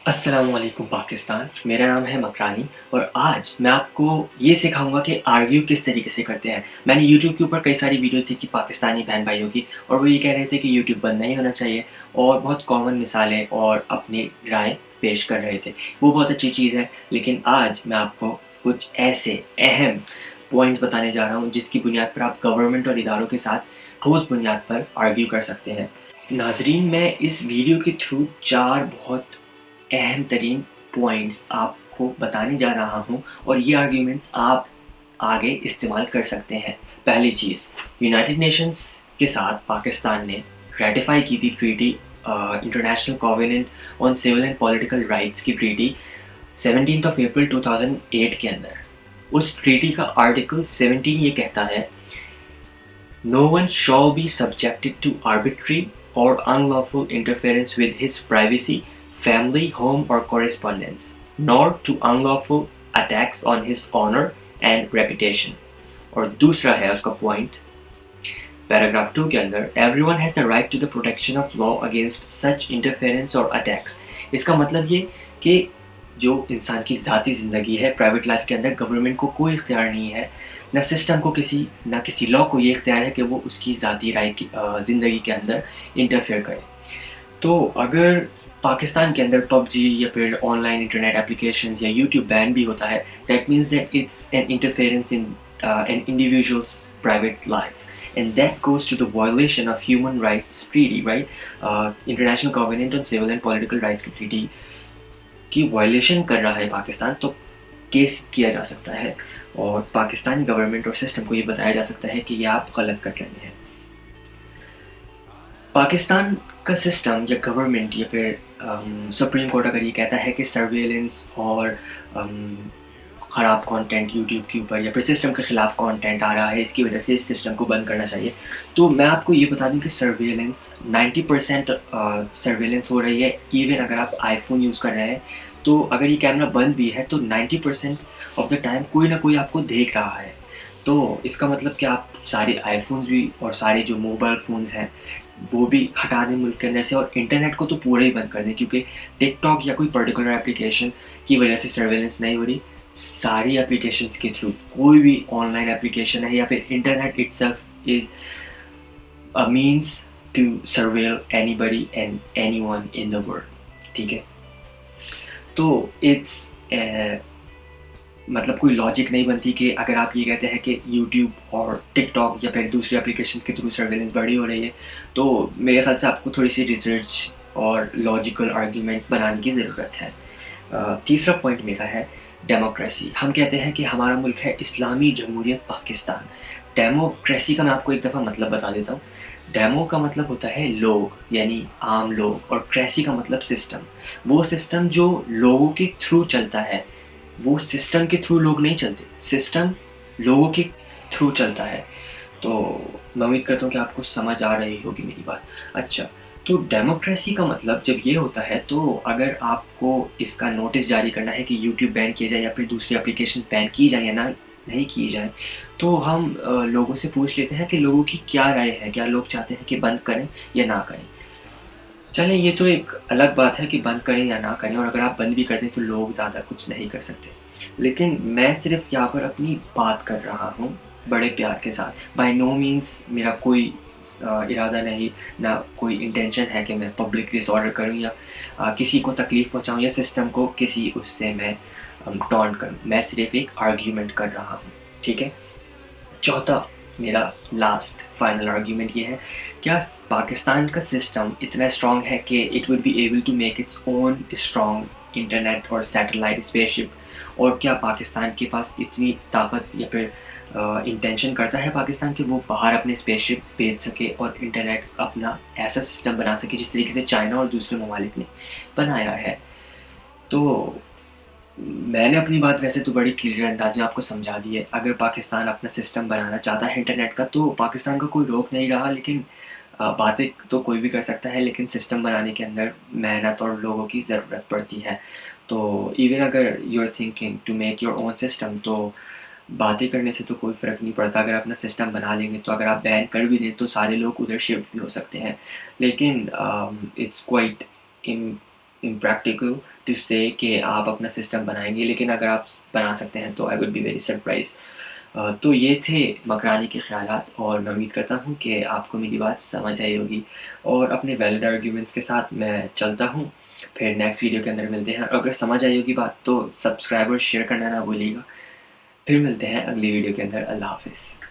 अस्सलामुअलैकुम पाकिस्तान। मेरा नाम है मकरानी और आज मैं आपको ये सिखाऊंगा कि आर्ग्यू किस तरीके से करते हैं। मैंने यूट्यूब के ऊपर कई सारी वीडियो देखी पाकिस्तानी बहन भाइयों की, और वो ये कह रहे थे कि यूट्यूब बंद नहीं होना चाहिए, और बहुत कॉमन मिसालें और अपनी राय पेश कर रहे थे। वो बहुत अच्छी चीज़ है, लेकिन आज मैं आपको कुछ ऐसे अहम पॉइंट्स बताने जा रहा हूँ जिसकी बुनियाद पर आप गवर्नमेंट और इदारों के साथ ठोस बुनियाद पर आर्ग्यू कर सकते हैं। नाजरीन, मैं इस वीडियो के थ्रू 4 बहुत अहम तरीन पॉइंट्स आपको बताने जा रहा हूँ, और ये आर्ग्यूमेंट्स आप आगे इस्तेमाल कर सकते हैं। पहली चीज़, यूनाइटेड नेशंस के साथ पाकिस्तान ने रेटिफाई की थी treaty, international covenant on civil and political rights की ट्रीटी 17 अप्रैल 2008 के अंदर। उस ट्रीटी का आर्टिकल 17 ये कहता है, no one shall be subjected to arbitrary और unlawful interference with his privacy, family, home or correspondence, nor to unlawful attacks on his honor and reputation। और दूसरा है उसका पॉइंट पैराग्राफ 2 के अंदर, everyone has the right to the protection of law against such interference or attacks। इसका मतलब ये कि जो इंसान की ज़ाती ज़िंदगी है, प्राइवेट लाइफ के अंदर गवर्नमेंट को कोई इख्तियार नहीं है, ना सिस्टम को ना किसी लॉ को ये इख्तियार है कि वो उसकी ज़ाती राय की ज़िंदगी के अंदर इंटरफेयर करे। तो अगर पाकिस्तान के अंदर पबजी या फिर ऑनलाइन इंटरनेट एप्लीकेशंस या यूट्यूब बैन भी होता है, that means that it's an interference in an individual's private life, and that goes to the violation of human rights treaty, right. International covenant on civil and political rights की treaty की violation कर रहा है पाकिस्तान, तो case किया जा सकता है, और पाकिस्तानी गवर्नमेंट और सिस्टम को ये बताया जा सकता है कि ये आप गलत कर रहे हैं। पाकिस्तान का सिस्टम या गवर्नमेंट या फिर सुप्रीम कोर्ट अगर ये कहता है कि सर्वेलेंस और ख़राब कंटेंट यूट्यूब के ऊपर या फिर सिस्टम के ख़िलाफ़ कंटेंट आ रहा है, इसकी वजह से इस सिस्टम को बंद करना चाहिए, तो मैं आपको ये बता दूं कि सर्वेलेंस 90% सर्वेलेंस हो रही है। इवन अगर आप आईफोन यूज़ कर रहे हैं, तो अगर ये कैमरा बंद भी है तो 90% ऑफ द टाइम कोई ना कोई आपको देख रहा है। तो इसका मतलब कि आप सारे आईफोन्स भी और सारे जो मोबाइल फ़ोन्स हैं वो भी हटा दें मुल्क के अंदर से, और इंटरनेट को तो पूरा ही बंद कर दें, क्योंकि टिकटॉक या कोई पर्टिकुलर एप्लीकेशन की वजह से सर्वेलेंस नहीं हो रही। सारी एप्लीकेशंस के थ्रू, कोई भी ऑनलाइन एप्लीकेशन है या फिर internet itself is a means to surveil anybody and anyone in the world, ठीक है। तो इट्स मतलब कोई लॉजिक नहीं बनती कि अगर आप ये कहते हैं कि यूट्यूब और टिकटॉक या फिर दूसरी एप्लीकेशंस के थ्रू सर्वेलेंस बड़ी हो रही है, तो मेरे ख्याल से आपको थोड़ी सी रिसर्च और लॉजिकल आर्ग्यूमेंट बनाने की ज़रूरत है। तीसरा पॉइंट मेरा है डेमोक्रेसी। हम कहते हैं कि हमारा मुल्क है इस्लामी जमहूरियत पाकिस्तान। डेमोक्रेसी का मैं आपको एक दफ़ा मतलब बता देता हूँ। डेमो का मतलब होता है लोग, यानी आम लोग, और क्रेसी का मतलब सिस्टम। वो सिस्टम जो लोगों के थ्रू चलता है, वो सिस्टम के थ्रू लोग नहीं चलते, सिस्टम लोगों के थ्रू चलता है। तो मैं उम्मीद करता हूँ कि आपको समझ आ रही होगी मेरी बात। अच्छा, तो डेमोक्रेसी का मतलब जब ये होता है, तो अगर आपको इसका नोटिस जारी करना है कि यूट्यूब बैन किया जाए या फिर दूसरी एप्लीकेशन बैन की जाए या ना नहीं की जाए, तो हम लोगों से पूछ लेते हैं कि लोगों की क्या राय है, क्या लोग चाहते हैं कि बंद करें या ना करें। चलें, ये तो एक अलग बात है कि बंद करें या ना करें, और अगर आप बंद भी कर दें तो लोग ज़्यादा कुछ नहीं कर सकते। लेकिन मैं सिर्फ यहाँ पर अपनी बात कर रहा हूँ बड़े प्यार के साथ। बाय नो मीन्स मेरा कोई इरादा नहीं, ना कोई इंटेंशन है कि मैं पब्लिक डिसऑर्डर करूँ या किसी को तकलीफ़ पहुँचाऊँ या सिस्टम को किसी उससे मैं टॉन्ट करूँ। मैं सिर्फ एक आर्ग्यूमेंट कर रहा हूँ, ठीक है। चौथा मेरा लास्ट फाइनल आर्ग्यूमेंट ये है, क्या पाकिस्तान का सिस्टम इतना स्ट्रॉन्ग है कि it would be able to make its own strong internet और सैटेलाइट स्पेसशिप, और क्या पाकिस्तान के पास इतनी ताकत या फिर इंटेंशन करता है पाकिस्तान कि वो बाहर अपने स्पेसशिप भेज सके और इंटरनेट अपना ऐसा सिस्टम बना सके जिस तरीके से चाइना और दूसरे ममालिक ने बनाया है। तो मैंने अपनी बात वैसे तो बड़ी क्लियर अंदाज में आपको समझा दी है। अगर पाकिस्तान अपना सिस्टम बनाना चाहता है इंटरनेट का, तो पाकिस्तान का कोई रोक नहीं रहा, लेकिन बातें तो कोई भी कर सकता है, लेकिन सिस्टम बनाने के अंदर मेहनत और लोगों की ज़रूरत पड़ती है। तो इवन अगर you are thinking to make your own system, तो बातें करने से तो कोई फ़र्क नहीं पड़ता। अगर अपना सिस्टम बना लेंगे, तो अगर आप बैन कर भी दें तो सारे लोग उधर शिफ्ट भी हो सकते हैं। लेकिन इट्स क्वाइट इम्प्रैक्टिकल टू से कि आप अपना सिस्टम बनाएंगे, लेकिन अगर आप बना सकते हैं तो I would be very surprise. तो ये थे मकरानी के ख्यालात, और मैं उम्मीद करता हूँ कि आपको मेरी बात समझ आई होगी, और अपने वैलिड आर्ग्यूमेंट्स के साथ मैं चलता हूँ। फिर नेक्स्ट वीडियो के अंदर मिलते हैं। अगर समझ आई होगी बात तो सब्सक्राइब और शेयर करना ना भूलिएगा। फिर मिलते हैं अगली वीडियो के अंदर। अल्लाह हाफिज़।